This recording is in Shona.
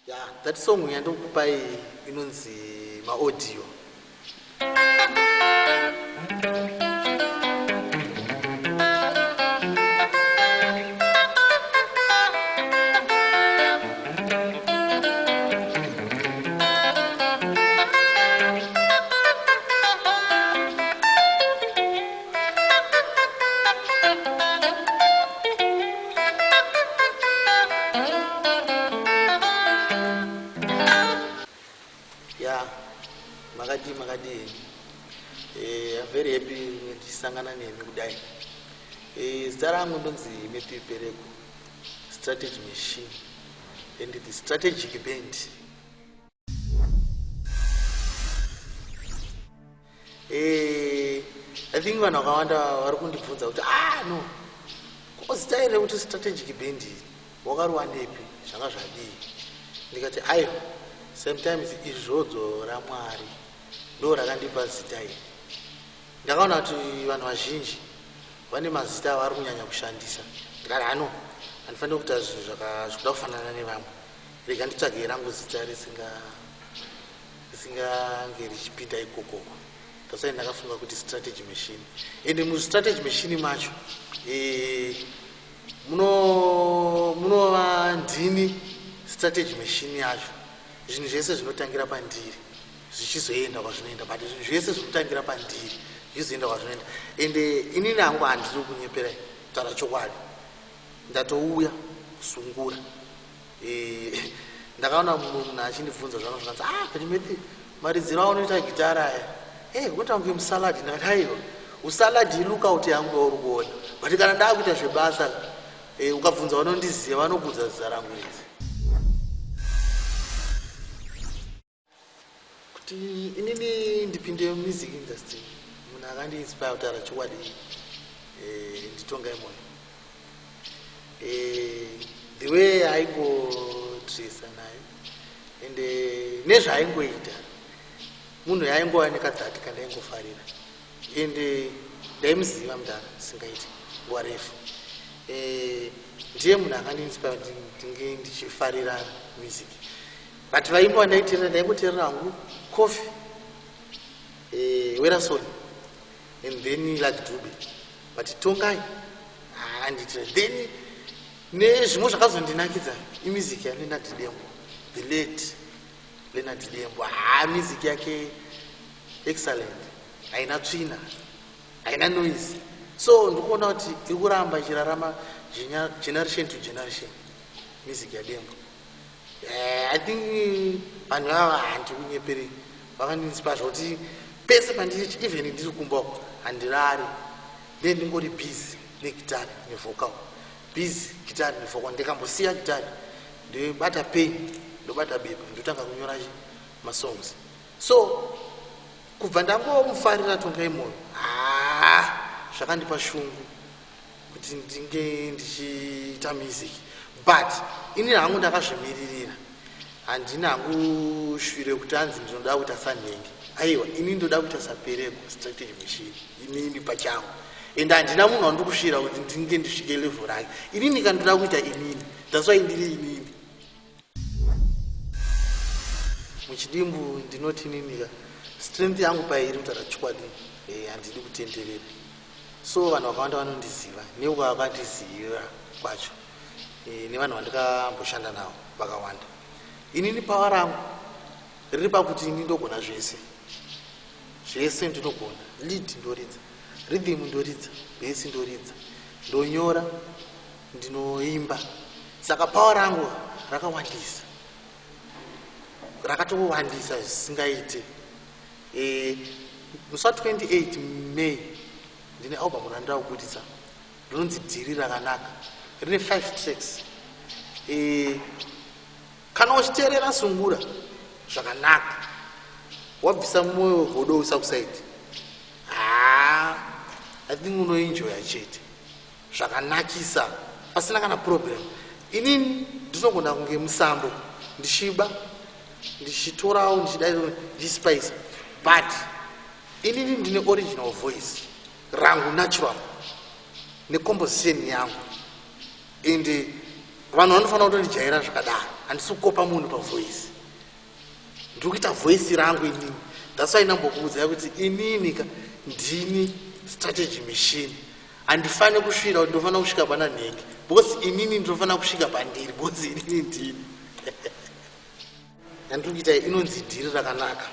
Yeah, that song yandokupai inonzi maaudio. Yeah, Magadi. I'm very happy with Sangana name Udai. Zaramundonzi Mepi Pereko, strategy machine, and the strategic band. I think when I wonder, no, because style of strategic band, Wagaruan Epi, Shangashadi, Nigate Ayo. Sometimes it's roads ramwari ndo rakandipa zita iri. Ndakaona kuti vanhu vazhinji vane mazita avari kunyanya kushandisa. Ndikati ano handifaniri kuita zvinhu zvikuda kufanana nevamwe, rega nditsvage rangu zita risingange richipinda ikoko. Ndasai ndakafunga kuti strategy machine, ende mustrategy machine macho munova ndini strategy machine yacho. Zvinhu zvese zvinotangira pandiri zvichizoenda kwazvinoenda, but zvinhu zvese zvinotangira pandiri zvichizoenda kwazvinoenda. Ende inini hangu handiri kunyepera kutaura chokwadi, ndatouya kusungura. Ndakaona munhu achindibvunza zvano zvakanzi Kachimeti maridziro aunoita gitara aya unoita kunge musaladi. Ndakati aiwa usaladi lookout yangu yauri kuona, but kana ndakuita zvebasa ukabvunza vanondiziva vanokudza zita rangu idzi. Inini ndipinde music industry, munhu akandiinspire kutaura chokwadi nditongai moyo. The way aingotresa naye ende nezvaaingoita, munhu yaingowanika dzati kana aingofarira, ende ndaimuziva mudhara singaiti nguva refu. Ndiye munhu akandiinspire kuti ndinge ndichifarira music. But vaimbo vandaiteerera ndaingoteerera hangu Coffee, Werason, and then Lucky Dube. But Tongai, and then nezvimwe zvakazondinakidza imusic yaLeonard Dembo, the late Leonard Dembo. Music yake excellent, haina tsvina, haina noise. So ndikuona kuti iri kuramba ichirarama generation to generation music yaDembo. I think vanhu ava handi kunyeperi vakandiinspire kuti pese pandiri even ndiri kumba handirari, ndingori busy negitari nevocal, busy gitari nevocal. Ndikambosiya gitari ndobata pen ndobata bepa ndotanga kunyora masongs. So kubva ndangomufarira Tongai moyo zvakandipa shungu kuti ndinge ndichiita music. But ini hangu ndakazvimiririra, handina hangu shwire kuti hanzi ndinoda kuita saNhenge. Aiwa, ini ndoda kuita saPereko strategy machine, inini pachangu. Ende handina munhu wandikusvira kuti ndinge ndisvike level rake. Ini ndikandoda kuita inini, that's why ndiri inini. Muchidimbu ndinoti ininika strength yangu pairi kutaura chokwadi, handidi kutenderera. So vanhu vakawanda vanondiziva, neuka vakandiziva kwacho, nevanhu vandikamboshanda navo vakawanda. Inini pawa rangu riri pakuti ini ndogona zvese ndinogona. Lead ndoridza, rhythm ndoridza, bass ndoridza, ndonyora, ndinoimba. Saka pawa rangu rakawandisa, rakatowandisa zvisingaite. Musi 28 May ndine album randira kubudisa rinonzi Dhiri Rakanaka, rine 5 tracks. Kana uchiteerera sungura zvakanaka, wabvisa mwoyo godo usakusaidi, I think unoenjoya chete zvakanakisa pasina kana problem. Inini ndinogona kunge musambo ndishiba ndichitorawo ndichidairo ndichispice, but inini ndine original voice rangu natural necomposition yangu, ende vanhu vanofanira kutondijaira zvakadaro. handisi kukopa munhu pavoisi, ndiri kuita voisi rangu inini. That's why ndambokuudzai kuti inini ka ndini strategy machine. Handifane kusvika kuti ndofana kusvika pana Nhengi, because inini ndinofana kusvika pandiri, because inini ndini. Yandiri kuita inonzi dhiri rakanaka.